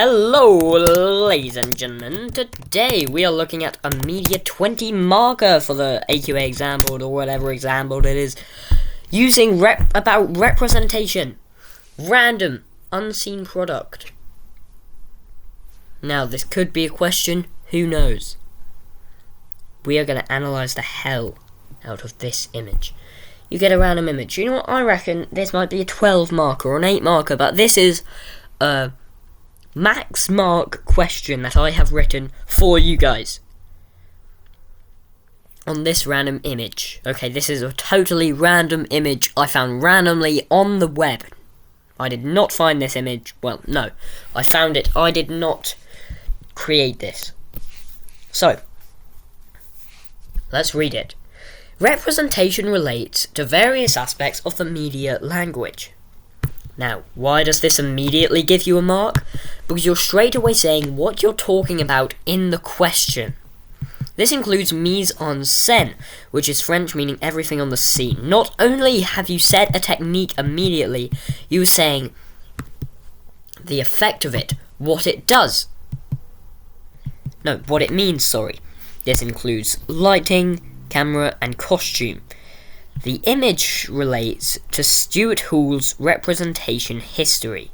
Hello, ladies and gentlemen. Today we are looking at a media 20 marker for the AQA exam board or whatever exam board it is, using about representation, random, unseen product. Now this could be a question, who knows? We are going to analyse the hell out of this image. You get a random image. You know what, I reckon this might be a 12 marker or an 8 marker, but this is a max mark question that I have written for you guys on this random image. Okay, this is a totally random image I found randomly on the web. I did not find this image. Well, no, I found it. I did not create this. So, let's read it. Representation relates to various aspects of the media language. Now, why does this immediately give you a mark? Because you're straight away saying what you're talking about in the question. This includes mise en scène, which is French meaning everything on the scene. Not only have you said a technique immediately, you are saying the effect of it, what it does. No, what it means, sorry. This includes lighting, camera, and costume. The image relates to Stuart Hall's representation theory,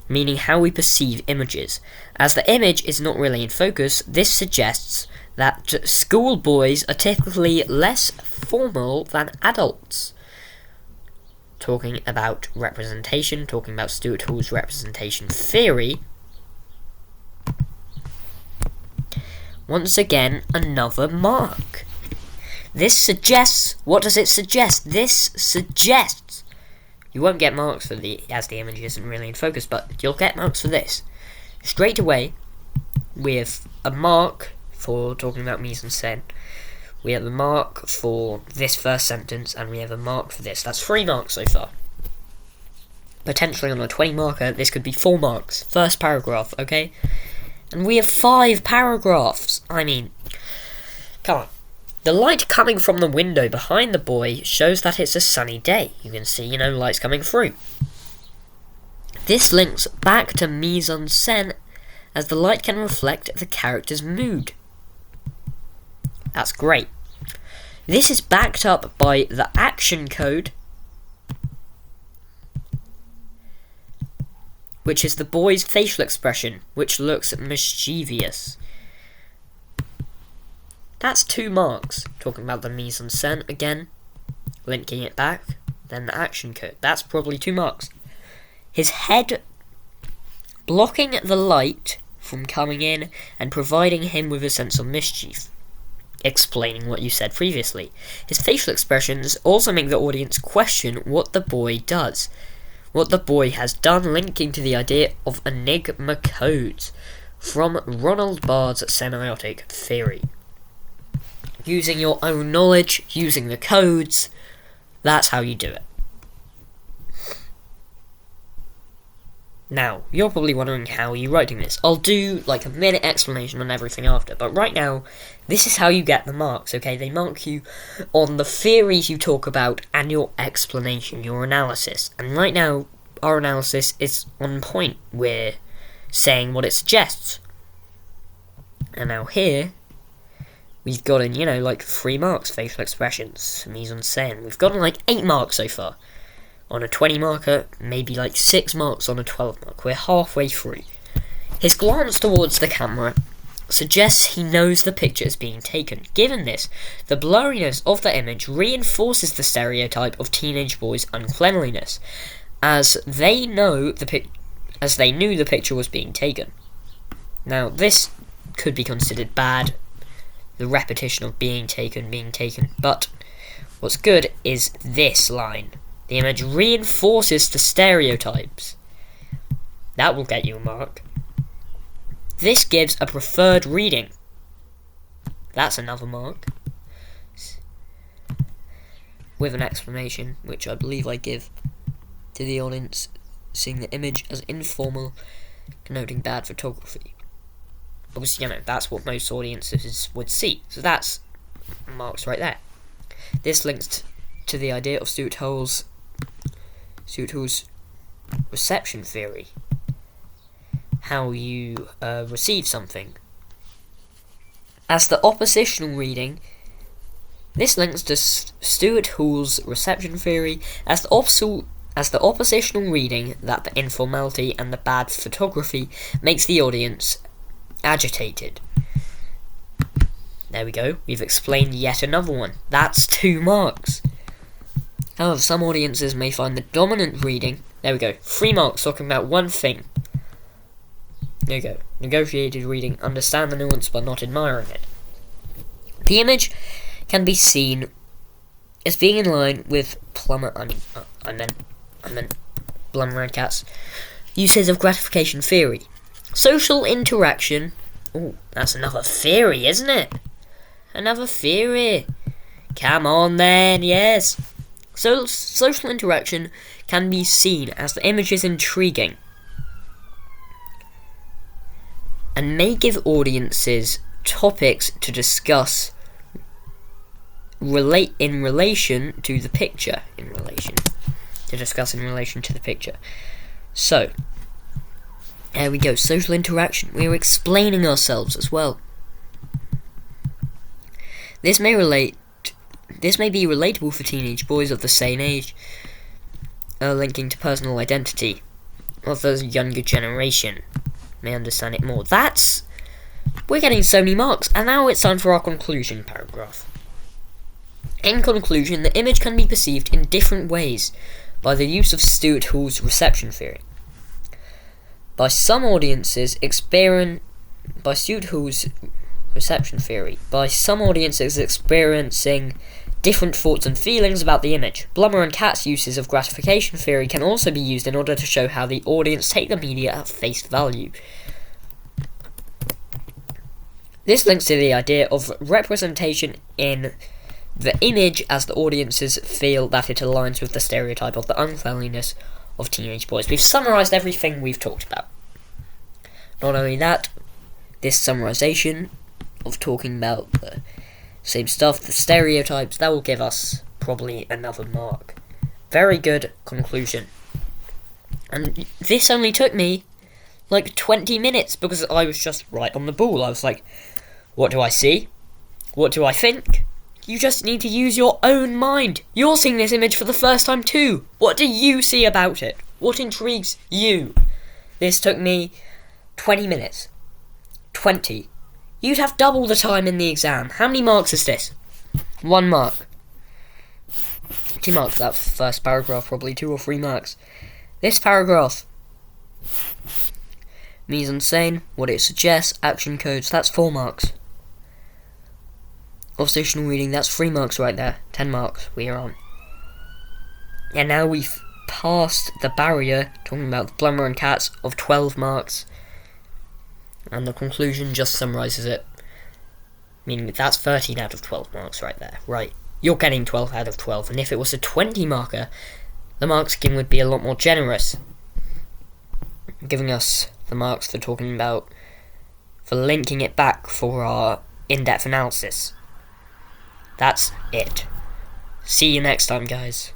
meaning how we perceive images. As the image is not really in focus, this suggests that schoolboys are typically less formal than adults. Talking about representation, talking about Stuart Hall's representation theory. Once again, another mark. This suggests... What does it suggest? This suggests... You won't get marks for as the image isn't really in focus, but you'll get marks for this. Straight away, we have a mark for talking about mise en scène. We have a mark for this first sentence, and we have a mark for this. That's 3 marks so far. Potentially on a 20 marker, this could be 4 marks. First paragraph, okay? And we have 5 paragraphs. I mean, come on. The light coming from the window behind the boy shows that it's a sunny day. You can see, lights coming through. This links back to mise en scène, as the light can reflect the character's mood. That's great. This is backed up by the action code, which is the boy's facial expression, which looks mischievous. That's 2 marks. Talking about the mise en scène again, linking it back, then the action code. That's probably 2 marks. His head blocking the light from coming in and providing him with a sense of mischief. Explaining what you said previously. His facial expressions also make the audience question what the boy does. What the boy has done, linking to the idea of enigma codes from Ronald Bard's semiotic theory. Using your own knowledge, using the codes, that's how you do it. Now, you're probably wondering how you're writing this. I'll do like a minute explanation on everything after, but right now, this is how you get the marks, okay? They mark you on the theories you talk about and your explanation, your analysis. And right now, our analysis is on point. We're saying what it suggests. And now here, we've gotten, like 3 marks, facial expressions, mise en scène. We've gotten like 8 marks so far. On a 20 marker, maybe like 6 marks on a 12 mark. We're halfway through. His glance towards the camera suggests he knows the picture is being taken. Given this, the blurriness of the image reinforces the stereotype of teenage boys' uncleanliness, as they knew the picture was being taken. Now, this could be considered bad, the repetition of being taken, but what's good is this line. The image reinforces the stereotypes. That will get you a mark. This gives a preferred reading. That's another mark. With an explanation, which I believe I give to the audience, seeing the image as informal, connoting bad photography. Obviously, that's what most audiences would see. So that's marks right there. This links to the idea of Stuart Hall's reception theory. How you receive something. As the oppositional reading, this links to Stuart Hall's reception theory as the oppositional reading that the informality and the bad photography makes the audience agitated. There we go, we've explained yet another one. That's 2 marks. However, some audiences may find the dominant reading, there we go, 3 marks talking about one thing. There you go, negotiated reading, understand the nuance but not admiring it. The image can be seen as being in line with Plummer and Cat's uses of gratification theory. Social interaction. Oh, that's another theory, isn't it? Another theory. Come on then, yes. So social interaction can be seen as the image is intriguing and may give audiences topics to discuss in relation to the picture. So, there we go, social interaction. We're explaining ourselves as well. This may be relatable for teenage boys of the same age, linking to personal identity of the younger generation. May understand it more. We're getting so many marks, and now it's time for our conclusion paragraph. In conclusion, the image can be perceived in different ways by the use of Stuart Hall's reception theory. By some audiences experiencing different thoughts and feelings about the image. Plummer and Cat's uses of gratification theory can also be used in order to show how the audience take the media at face value. This links to the idea of representation in the image as the audiences feel that it aligns with the stereotype of the uncleanliness of teenage boys. We've summarised everything we've talked about. Not only that, this summarisation of talking about the same stuff, the stereotypes, that will give us probably another mark. Very good conclusion. And this only took me like 20 minutes because I was just right on the ball. I was like, what do I see? What do I think? You just need to use your own mind. You're seeing this image for the first time too. What do you see about it? What intrigues you? This took me 20 minutes. 20. You'd have double the time in the exam. How many marks is this? 1 mark. 2 marks for that first paragraph, probably 2 or 3 marks. This paragraph. Mise en scène, what it suggests, action codes, that's 4 marks. Observational reading, that's 3 marks right there. 10 marks, we are on. And now we've passed the barrier, talking about the Plummer and Cats, of 12 marks. And the conclusion just summarises it. Meaning that's 13 out of 12 marks right there. Right, you're getting 12 out of 12. And if it was a 20 marker, the mark scheme would be a lot more generous. Giving us the marks for talking about, for linking it back for our in-depth analysis. That's it. See you next time, guys.